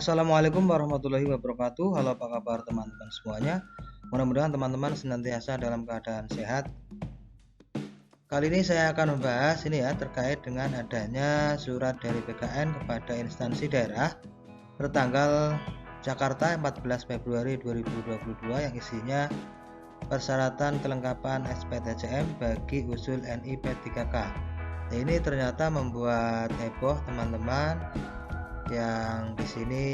Assalamualaikum warahmatullahi wabarakatuh. Halo, apa kabar teman-teman semuanya? Mudah-mudahan teman-teman senantiasa dalam keadaan sehat. Kali ini saya akan membahas terkait dengan adanya surat dari BKN kepada instansi daerah bertanggal Jakarta 14 Februari 2022 yang isinya persyaratan kelengkapan SPTCM bagi usul NI P3K. Ini ternyata membuat heboh teman-teman, yang di sini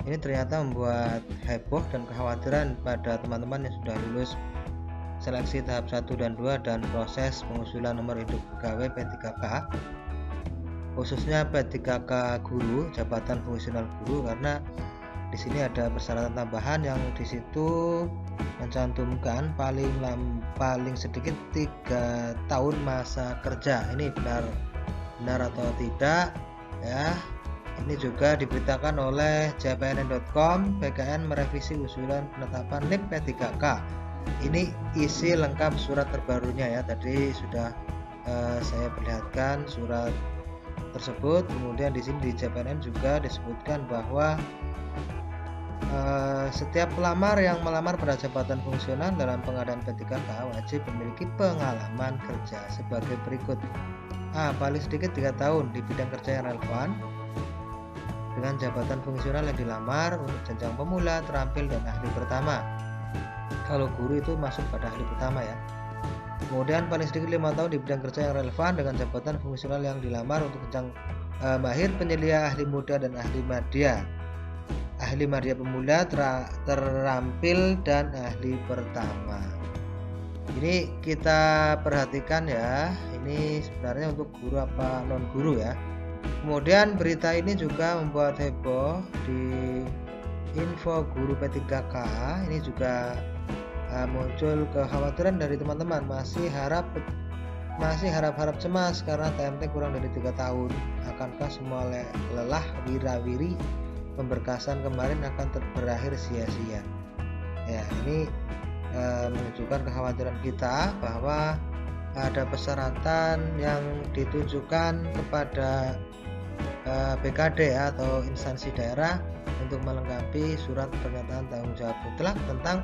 ini ternyata membuat heboh dan kekhawatiran pada teman-teman yang sudah lulus seleksi tahap 1 dan 2 dan proses pengusulan nomor induk pegawai P3K, khususnya P3K guru, jabatan fungsional guru, karena di sini ada persyaratan tambahan yang di situ mencantumkan paling sedikit 3 tahun masa kerja. Ini benar atau tidak ya? Ini juga diberitakan oleh jpnn.com, BKN merevisi usulan penetapan NIP P3K. Ini isi lengkap surat terbarunya ya. Tadi sudah saya perlihatkan surat tersebut. Kemudian di sini di JPNN juga disebutkan bahwa setiap pelamar yang melamar pada jabatan fungsional dalam pengadaan P3K wajib memiliki pengalaman kerja sebagai berikut. Paling sedikit 3 tahun di bidang kerja yang relevan dengan jabatan fungsional yang dilamar untuk jenjang pemula, terampil, dan ahli pertama. Kalau guru itu masuk pada ahli pertama ya. Kemudian paling sedikit 5 tahun di bidang kerja yang relevan dengan jabatan fungsional yang dilamar untuk jenjang mahir, penyelia, ahli muda, dan ahli madya. Ahli madya pemula, terampil, dan ahli pertama. Ini kita perhatikan ya, ini sebenarnya untuk guru apa non guru ya. Kemudian berita ini juga membuat heboh di info guru P3K. Ini juga muncul kekhawatiran dari teman-teman, masih harap cemas karena TMT kurang dari 3 tahun. Akankah semua lelah wira-wiri pemberkasan kemarin akan berakhir sia-sia? Ya, ini menunjukkan kekhawatiran kita bahwa ada persyaratan yang ditujukan kepada BKD atau instansi daerah untuk melengkapi surat pernyataan tanggung jawab mutlak tentang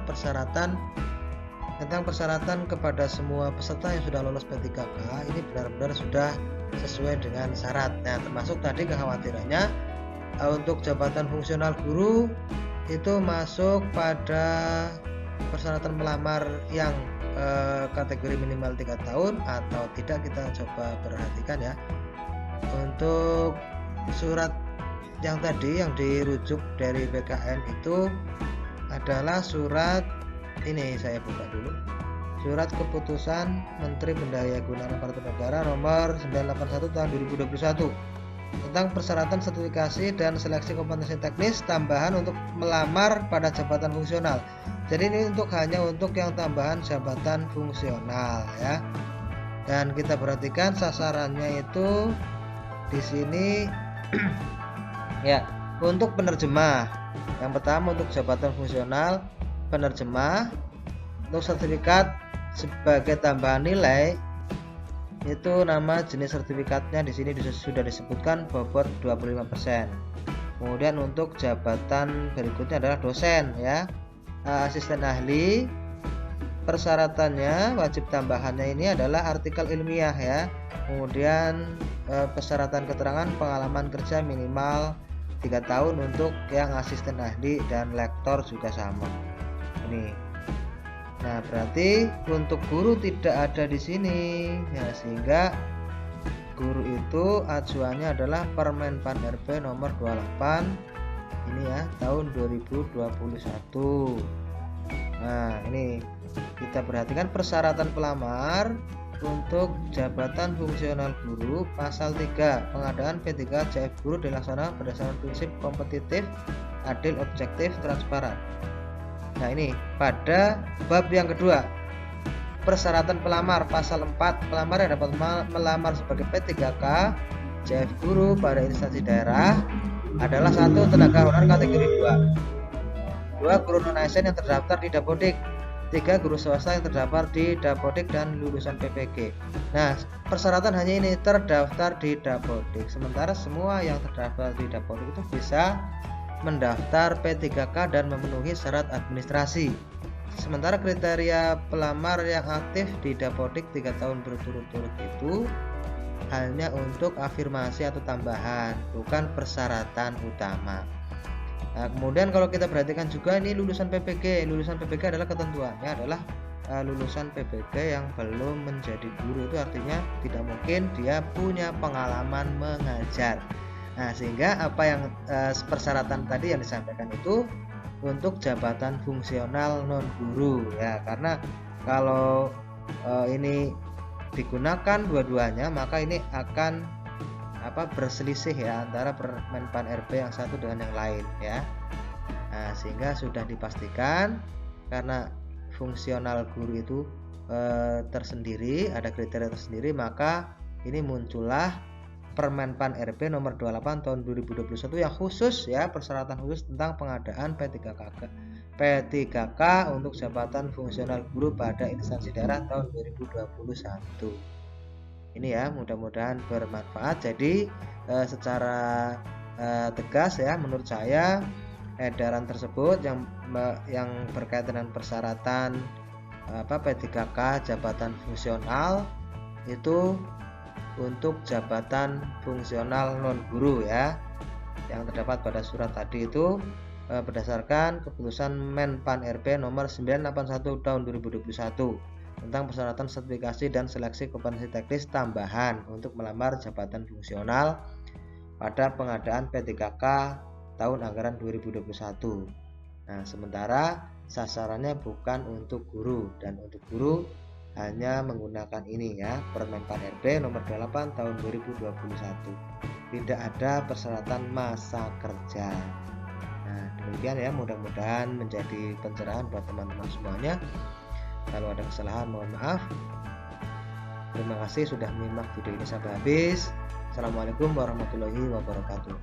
persyaratan kepada semua peserta yang sudah lolos P3K. Ini benar-benar sudah sesuai dengan syarat. Nah, termasuk tadi kekhawatirannya untuk jabatan fungsional guru itu masuk pada persyaratan melamar yang kategori minimal 3 tahun atau tidak. Kita coba perhatikan ya. Untuk surat yang tadi yang dirujuk dari BKN itu adalah surat ini, saya buka dulu. Surat keputusan Menteri Pendayagunaan Aparatur Negara nomor 981 tahun 2021 tentang persyaratan sertifikasi dan seleksi kompetensi teknis tambahan untuk melamar pada jabatan fungsional. Jadi ini hanya untuk yang tambahan jabatan fungsional ya. Dan kita perhatikan sasarannya itu di sini ya, untuk penerjemah. Yang pertama untuk jabatan fungsional penerjemah. Untuk sertifikat sebagai tambahan nilai itu nama jenis sertifikatnya di sini sudah disebutkan bobot 25%. Kemudian untuk jabatan berikutnya adalah dosen ya. Asisten ahli, persyaratannya wajib tambahannya ini adalah artikel ilmiah ya. Kemudian persyaratan keterangan pengalaman kerja minimal 3 tahun untuk yang asisten ahli dan lektor juga sama. Ini. Nah, berarti untuk guru tidak ada di sini ya, sehingga guru itu acuannya adalah Permenpan RB nomor 28 ini ya, tahun 2021. Nah, ini kita perhatikan persyaratan pelamar untuk jabatan fungsional guru pasal 3, pengadaan P3K JF guru dilaksanakan berdasarkan prinsip kompetitif, adil, objektif, transparan. Nah, ini pada bab yang kedua, persyaratan pelamar pasal 4, pelamar yang dapat melamar sebagai P3K JF guru pada instansi daerah adalah 1. Tenaga honorer kategori 2, 2. Guru non ASN yang terdaftar di Dapodik, 3 guru swasta yang terdaftar di Dapodik dan lulusan PPG. Nah, persyaratan hanya ini, terdaftar di Dapodik. Sementara semua yang terdaftar di Dapodik itu bisa mendaftar P3K dan memenuhi syarat administrasi. Sementara kriteria pelamar yang aktif di Dapodik 3 tahun berturut-turut itu hanya untuk afirmasi atau tambahan, bukan persyaratan utama. Nah, kemudian kalau kita perhatikan juga ini lulusan PPG. Lulusan PPG adalah ketentuannya adalah lulusan PPG yang belum menjadi guru, itu artinya tidak mungkin dia punya pengalaman mengajar. Nah, sehingga apa yang persyaratan tadi yang disampaikan itu untuk jabatan fungsional non guru ya, karena kalau ini digunakan dua-duanya maka ini akan berselisih ya antara Permenpan RB yang satu dengan yang lain ya. Nah, sehingga sudah dipastikan karena fungsional guru itu tersendiri, ada kriteria tersendiri, maka ini muncullah Permenpan RB nomor 28 tahun 2021 yang khusus ya, persyaratan khusus tentang pengadaan P3K untuk jabatan fungsional guru pada instansi daerah tahun 2021. Ini ya, mudah-mudahan bermanfaat. Jadi secara tegas ya, menurut saya edaran tersebut yang berkaitan dengan persyaratan P3K jabatan fungsional itu untuk jabatan fungsional non guru ya, yang terdapat pada surat tadi itu berdasarkan keputusan Menpan RB nomor 981 tahun 2021 tentang persyaratan sertifikasi dan seleksi kompetensi teknis tambahan untuk melamar jabatan fungsional pada pengadaan P3K tahun anggaran 2021. Nah, sementara sasarannya bukan untuk guru, dan untuk guru hanya menggunakan ini ya, Permenpan RB nomor 28 tahun 2021. Tidak ada persyaratan masa kerja. Nah, demikian ya, mudah-mudahan menjadi pencerahan buat teman-teman semuanya. Kalau ada kesalahan mohon maaf. Terima kasih sudah menyimak video ini sampai habis. Assalamualaikum warahmatullahi wabarakatuh.